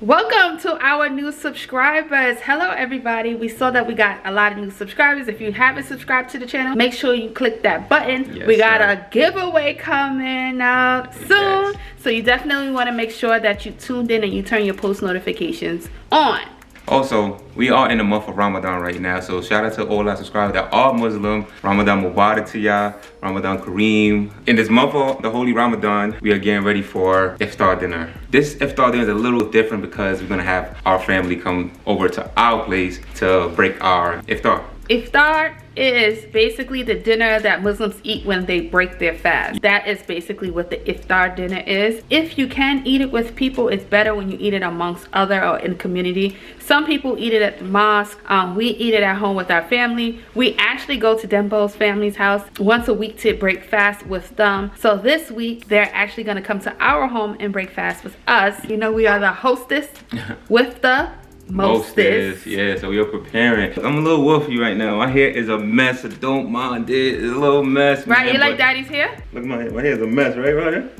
Welcome to our new subscribers. Hello everybody. We saw that we got a lot of new subscribers. If you haven't subscribed to the channel, make sure you click that button. Yes, we got a giveaway coming out soon. Yes. So you definitely want to make sure that you tuned in and you turn your post notifications on. Also, we are in the month of Ramadan right now, so shout out to all our subscribers that are Muslim. Ramadan Mubarak to y'all. Ramadan Kareem. In this month of the Holy Ramadan, we are getting ready for Iftar dinner. This Iftar dinner is a little different because we're gonna have our family come over to our place to break our Iftar. Iftar is basically the dinner that Muslims eat when they break their fast. That is basically what the Iftar dinner is. If you can eat it with people, it's better when you eat it amongst other or in community. Some people eat it at the mosque. We eat it at home with our family. We actually go to Dembo's family's house once a week to break fast with them. So this week, they're actually gonna come to our home and break fast with us. You know, we are the hostess with the mostest. Yeah, so we are preparing. I'm a little wolfy right now. My hair is a mess, so don't mind it. It's a little mess. Right, man, you like daddy's hair? Look at my hair. My hair is a mess, right, Ryder?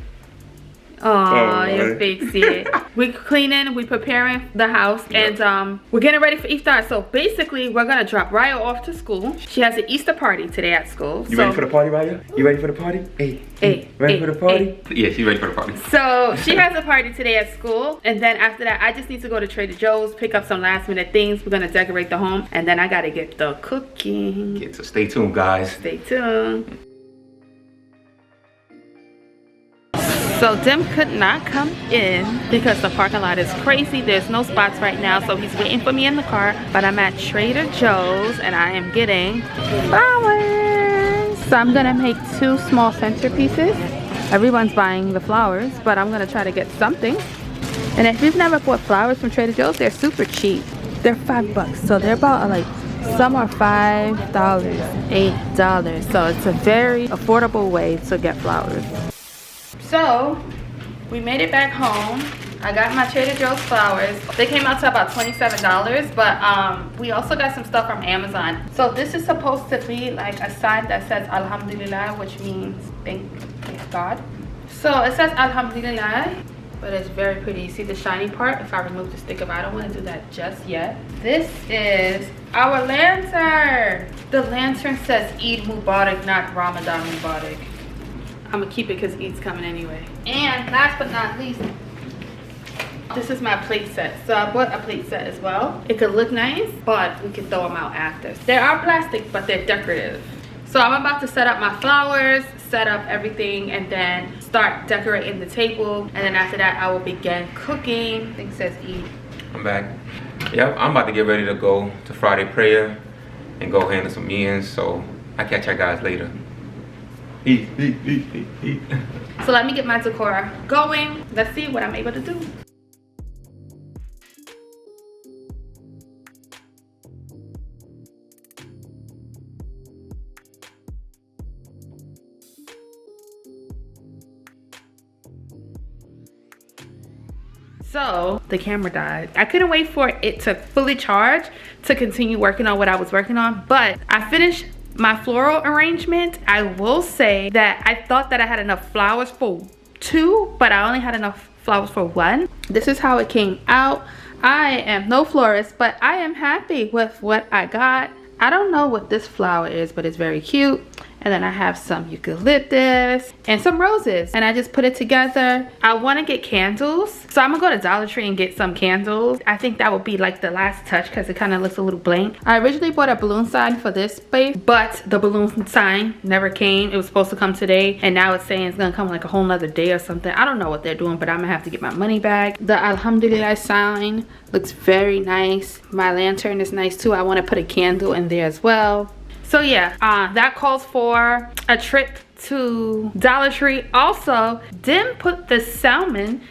Oh, you're fixing it. We're cleaning, we're preparing the house, and we're getting ready for Iftar. So basically, we're gonna drop Raya off to school. She has an Easter party today at school. You ready for the party, Raya? You ready for the party? Hey, ready for the party? Yeah, she's ready for the party. So she has a party today at school, and then after that, I just need to go to Trader Joe's, pick up some last minute things. We're gonna decorate the home, and then I gotta get the cooking. So stay tuned, guys. Stay tuned. So Dim could not come in because the parking lot is crazy. There's no spots right now, so he's waiting for me in the car. But I'm at Trader Joe's and I am getting flowers. So I'm gonna make 2 small centerpieces. Everyone's buying the flowers, but I'm gonna try to get something. And if you've never bought flowers from Trader Joe's, they're super cheap. They're $5, so they're about like, some are $5, $8. So it's a very affordable way to get flowers. So we made it back home. I got my Trader Joe's flowers. They came out to about $27, but we also got some stuff from Amazon. So this is supposed to be like a sign that says Alhamdulillah, which means thank God. So it says Alhamdulillah, but it's very pretty. You see the shiny part? If I remove the sticker, but I don't want to do that just yet. This is our lantern. The lantern says Eid Mubarak, not Ramadan Mubarak. I'm gonna keep it because Eid's coming anyway. And last but not least, this is my plate set. So I bought a plate set as well. It could look nice, but we can throw them out after. They are plastic, but they're decorative. So I'm about to set up my flowers, set up everything, and then start decorating the table. And then after that, I will begin cooking. I think it says Eid. I'm back. Yep, I'm about to get ready to go to Friday prayer and go handle some meetings. So I'll catch you guys later. So let me get my decor going. Let's see what I'm able to do. So the camera died. I couldn't wait for it to fully charge to continue working on what I was working on, but I finished my floral arrangement. I will say that I thought that I had enough flowers for 2, but I only had enough flowers for 1. This is how it came out. I am no florist, but I am happy with what I got. I don't know what this flower is, but it's very cute. And then I have some eucalyptus and some roses, and I just put it together. I want to get candles, so I'm gonna go to Dollar Tree and get some candles. I think that would be like the last touch because it kind of looks a little blank. I originally bought a balloon sign for this space, but the balloon sign never came. It was supposed to come today, and now it's saying it's gonna come like a whole nother day or something. I don't know what they're doing, but I'm gonna have to get my money back. The Alhamdulillah sign looks very nice. My lantern is nice too. I want to put a candle in there as well. So yeah, that calls for a trip to Dollar Tree. Also, Dim put the salmon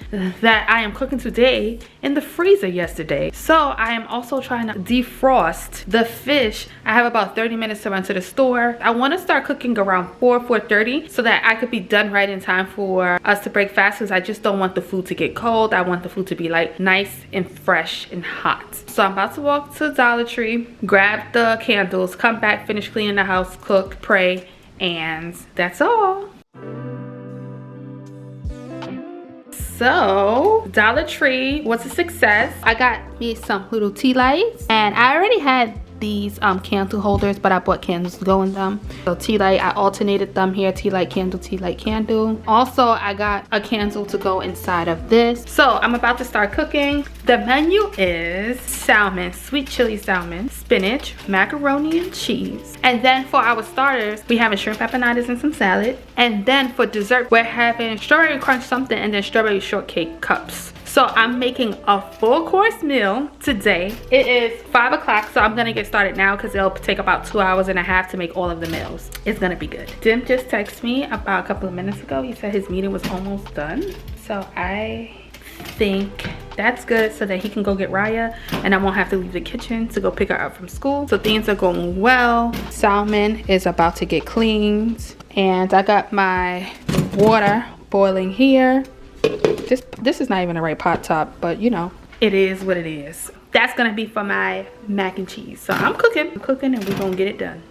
that I am cooking today in the freezer yesterday. So I am also trying to defrost the fish. I have about 30 minutes to run to the store. I want to start cooking around 4:30 so that I could be done right in time for us to break fast, because I just don't want the food to get cold. I want the food to be like nice and fresh and hot. So I'm about to walk to Dollar Tree, grab the candles, come back, finish cleaning the house, cook, pray, and that's all. So Dollar Tree was a success. I got me some little tea lights, and I already had these candle holders, but I bought candles to go in them. So tea light, I alternated them here, tea light, candle, tea light, candle. Also, I got a candle to go inside of this. So I'm about to start cooking. The menu is salmon, sweet chili salmon, spinach, macaroni and cheese. And then for our starters, we have shrimp empanadas and some salad. And then for dessert, we're having strawberry crunch something and then strawberry shortcake cups. So I'm making a full course meal today. It is 5 o'clock, so I'm gonna get started now because it'll take about 2 hours and a half to make all of the meals. It's gonna be good. Dim just texted me about a couple of minutes ago. He said his meeting was almost done. So I think that's good so that he can go get Raya and I won't have to leave the kitchen to go pick her up from school. So things are going well. Salmon is about to get cleaned. And I got my water boiling here. This is not even the right pot top, but you know, it is what it is. That's gonna be for my mac and cheese. So I'm cooking and we're gonna get it done.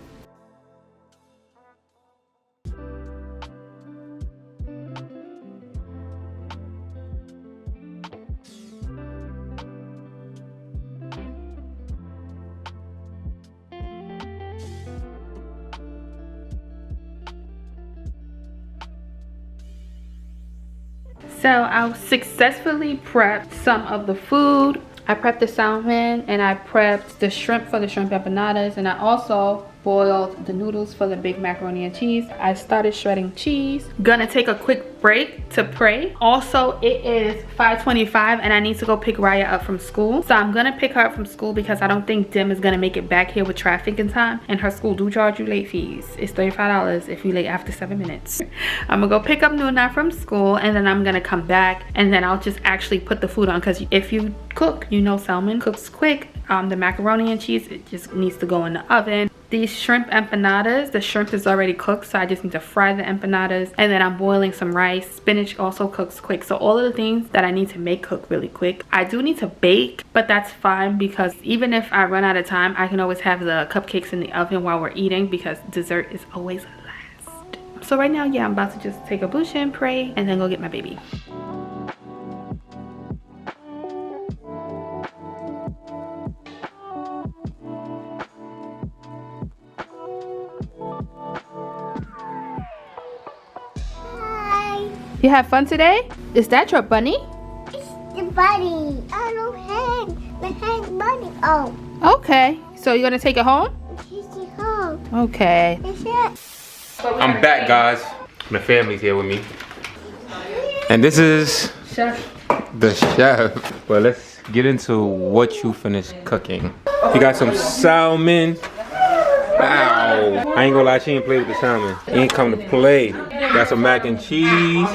So I successfully prepped some of the food. I prepped the salmon and I prepped the shrimp for the shrimp empanadas, and I also boiled the noodles for the big macaroni and cheese. I started shredding cheese. Gonna take a quick break to pray. Also, it is 5:25 and I need to go pick Raya up from school. So I'm gonna pick her up from school because I don't think Dim is gonna make it back here with traffic in time, and her school do charge you late fees. It's $35 if you late after 7 minutes. I'm gonna go pick up Nuna from school and then I'm gonna come back and then I'll just actually put the food on, because if you cook, you know salmon cooks quick. The macaroni and cheese, it just needs to go in the oven. These shrimp empanadas, the shrimp is already cooked, so I just need to fry the empanadas, and then I'm boiling some rice. Spinach also cooks quick, so all of the things that I need to make cook really quick. I do need to bake, but that's fine because even if I run out of time, I can always have the cupcakes in the oven while we're eating, because dessert is always last. So right now, yeah, I'm about to just take a bush and pray and then go get my baby. You have fun today? Is that your bunny? It's the bunny. I don't have the hand bunny. Oh. Okay. So you're gonna take it home? Take it home. Okay. That's it. I'm back, guys. My family's here with me. And this is the chef. Well, let's get into what you finished cooking. You got some salmon. Ow. I ain't gonna lie, she ain't played with the salmon. He ain't come to play. Got some mac and cheese.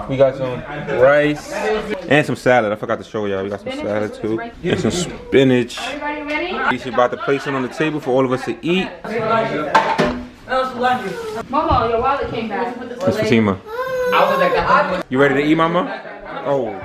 We got some rice and some salad. I forgot to show y'all. We got some salad too. And some spinach. She's about to place it on the table for all of us to eat. Momo, your wallet came back. It's Fatima. You ready to eat, mama? Oh.